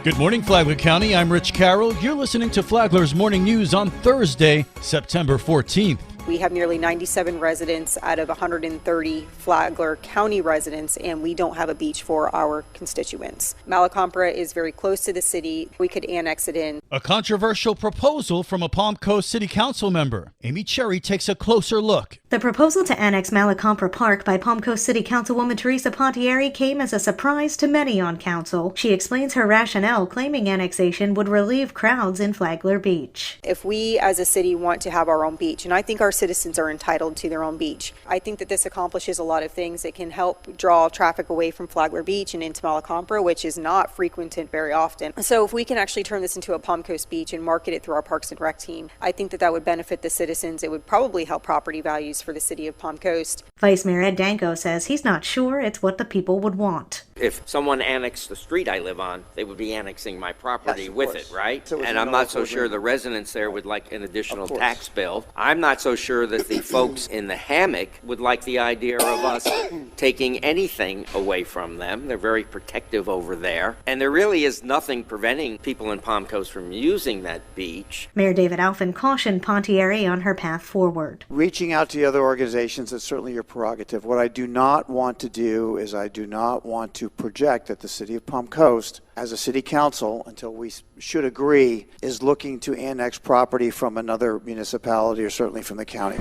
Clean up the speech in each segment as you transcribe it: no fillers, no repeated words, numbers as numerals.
Good morning, Flagler County. I'm Rich Carroll. You're listening to Flagler's Morning News on Thursday, September 14th. We have nearly 97 residents out of 130 Flagler County residents, and we don't have a beach for our constituents. Malacompra is very close to the city. We could annex it in. A controversial proposal from a Palm Coast City Council member. Amy Cherry takes a closer look. The proposal to annex Malacompra Park by Palm Coast City Councilwoman Teresa Pontieri came as a surprise to many on council. She explains her rationale, claiming annexation would relieve crowds in Flagler Beach. If we as a city want to have our own beach, and I think our citizens are entitled to their own beach, I think that this accomplishes a lot of things. It can help draw traffic away from Flagler Beach and into Malacompra, which is not frequented very often. So if we can actually turn this into a Palm Coast beach and market it through our Parks and Rec team, I think that would benefit the citizens. It would probably help property values for the city of Palm Coast. Vice Mayor Ed Danko says he's not sure it's what the people would want. If someone annexed the street I live on, they would be annexing my property with it, right? And I'm not so sure the residents there would like an additional tax bill. I'm not so sure that the folks in the hammock would like the idea of us taking anything away from them. They're very protective over there. And there really is nothing preventing people in Palm Coast from using that beach. Mayor David Alphen cautioned Pontieri on her path forward. Reaching out to the other organizations is certainly your prerogative. What I do not want to do is I do not want to project that the city of Palm Coast, as a city council, until we should agree, is looking to annex property from another municipality or certainly from the county.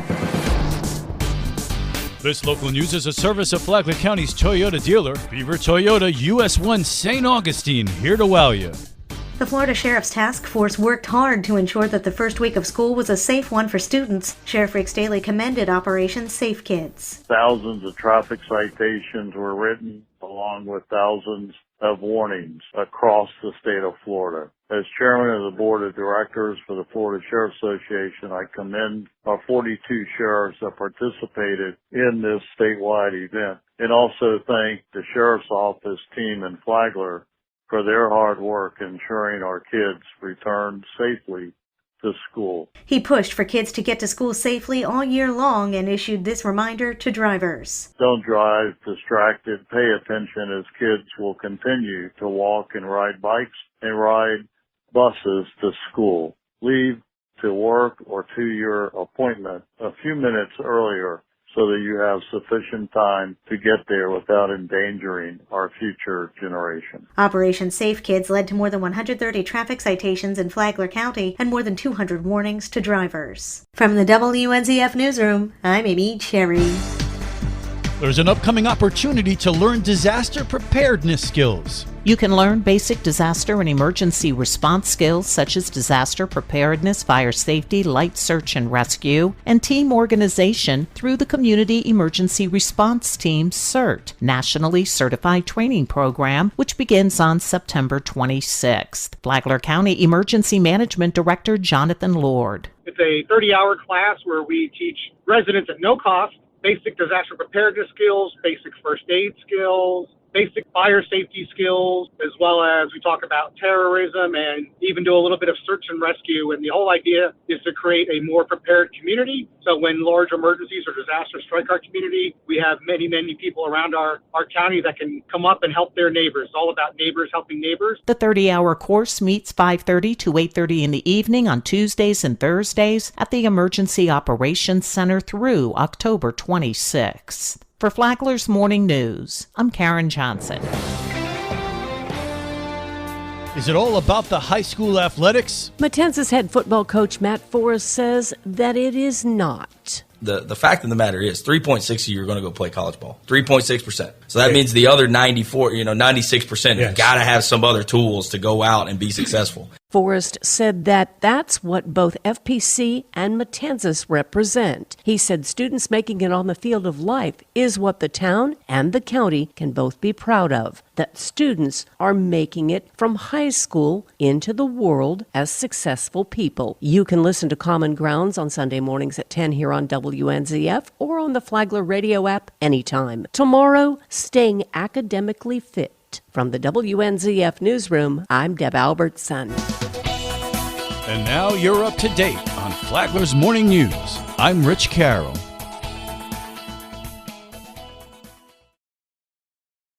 This local news is a service of Flagler County's Toyota dealer, Beaver Toyota US 1 St. Augustine, here to wow you. The Florida Sheriff's Task Force worked hard to ensure that the first week of school was a safe one for students. Sheriff Rick Staley commended Operation Safe Kids. Thousands of traffic citations were written, along with thousands of warnings across the state of Florida. As chairman of the board of directors for the Florida Sheriff's Association, I commend our 42 sheriffs that participated in this statewide event, and also thank the sheriff's office team in Flagler for their hard work ensuring our kids return safely to school. He pushed for kids to get to school safely all year long and issued this reminder to drivers. Don't drive distracted. Pay attention as kids will continue to walk and ride bikes and ride buses to school. Leave to work or to your appointment a few minutes earlier so that you have sufficient time to get there without endangering our future generation. Operation Safe Kids led to more than 130 traffic citations in Flagler County and more than 200 warnings to drivers. From the WNZF Newsroom, I'm Amy Cherry. There's an upcoming opportunity to learn disaster preparedness skills. You can learn basic disaster and emergency response skills such as disaster preparedness, fire safety, light search and rescue, and team organization through the Community Emergency Response Team CERT, nationally certified training program, which begins on September 26th. Flagler County Emergency Management Director Jonathan Lord. It's a 30-hour class where we teach residents at no cost basic disaster preparedness skills, basic first aid skills, basic fire safety skills, as well as we talk about terrorism and even do a little bit of search and rescue. And the whole idea is to create a more prepared community. So when large emergencies or disasters strike our community, we have many, many people around our county that can come up and help their neighbors. It's all about neighbors helping neighbors. The 30-hour course meets 5:30 to 8:30 in the evening on Tuesdays and Thursdays at the Emergency Operations Center through October 26th. For Flagler's Morning News, I'm Karen Johnson. Is it all about the high school athletics? Matanzas head football coach Matt Forrest says that it is not. The fact of the matter is 3.6 of you are going to go play college ball. 3.6%. So that means the other 96% have got to have some other tools to go out and be successful. Forrest said that that's what both FPC and Matanzas represent. He said students making it on the field of life is what the town and the county can both be proud of. That students are making it from high school into the world as successful people. You can listen to Common Grounds on Sunday mornings at 10 here on WNZF or on the Flagler radio app anytime. Tomorrow, staying academically fit. From the WNZF Newsroom, I'm Deb Albertson. And now you're up to date on Flagler's Morning News. I'm Rich Carroll.